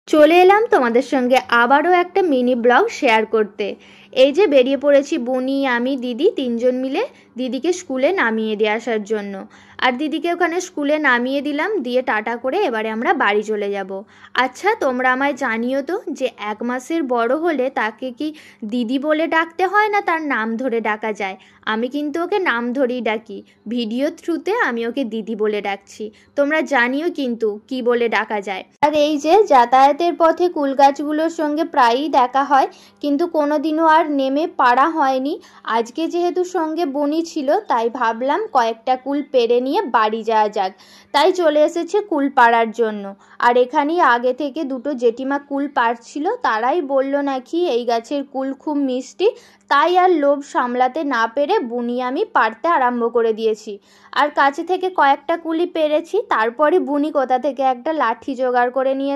চলে এলাম তোমাদের সঙ্গে আবারও একটা মিনি ব্লগ শেয়ার করতে। এই যে বেরিয়ে পড়েছি বুনি, আমি, দিদি তিনজন মিলে দিদিকে স্কুলে নামিয়ে দিয়ে আসার জন্য। আর দিদিকে ওখানে স্কুলে নামিয়ে দিলাম, দিয়ে টাটা করে এবারে আমরা বাড়ি চলে যাব। আচ্ছা, তোমরা আমায় জানিও তো যে 1 মাসের বড় হলে তাকে কি দিদি বলে ডাকতে হয় না তার নাম ধরে ডাকা যায়? আমি কিন্তু ওকে নাম ধরেই ডাকি, ভিডিও থ্রুতে আমি ওকে দিদি বলে ডাকছি। তোমরা জানিও কিন্তু কি বলে ডাকা যায়। আর এই যে যাতায়াতের পথে কুল গাছগুলোর সঙ্গে প্রায়ই দেখা হয়, কিন্তু কোনোদিনও আর নেমে পাড়া হয়নি। আজকে যেহেতু সঙ্গে বনি ছিল, তাই ভাবলাম কয়েকটা কুল পেরে নিয়ে বাড়ি যাওয়া যাক, তাই চলে এসেছে কুল পাড়ার জন্য। আর এখানেই আগে থেকে দুটো জেঠিমা কুল পাড়ছিল, তারাই বলল নাকি এই গাছের কুল খুব মিষ্টি, তাই আর লোভ সামলাতে না পেরে বুনি আমি পাড়তে আরম্ভ করে দিয়েছি। আর কাছে থেকে কয়েকটা কুলি পেরেছি, তারপরে বুনি কোথা থেকে একটা লাঠি জোগাড় করে নিয়ে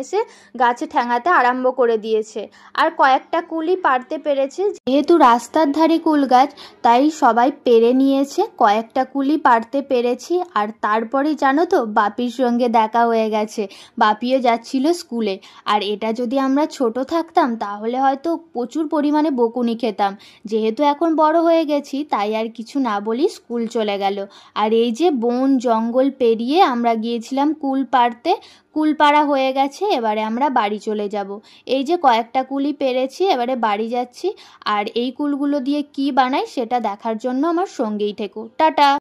এসে গাছে ঠ্যাঙাতে আরম্ভ করে দিয়েছে। আর কয়েকটা কুলি পাড়তে পেরেছে, যেহেতু রাস্তার ধারে কুল গাছ তাই সবাই পেরে নিয়েছে। কয়েকটা কুলি পাড়তে পেরেছি, আর তারপরে জানো তো বাপির সঙ্গে দেখা হয়ে গেছে। বাপিও যাচ্ছিল স্কুলে। আর এটা যদি আমরা ছোট থাকতাম তাহলে হয়তো প্রচুর পরিমাণে বকুনি খেতাম। যেহেতু এখন বড় হয়ে গেছি তাই আর কিছু না বলি স্কুল চলে গেল। আর এই যে বন জঙ্গল পেরিয়ে আমরা গিয়েছিলাম কুল পাড়তে। কুল পাড়া হয়ে গেছে, এবারে আমরা বাড়ি চলে যাব। এই যে কয়েকটা কুলি পেরেছি, এবারে বাড়ি যাচ্ছি। আর এই কুলগুলো দিয়ে কি বানাই সেটা দেখার জন্য আমার সঙ্গেই থেকো। টাটা।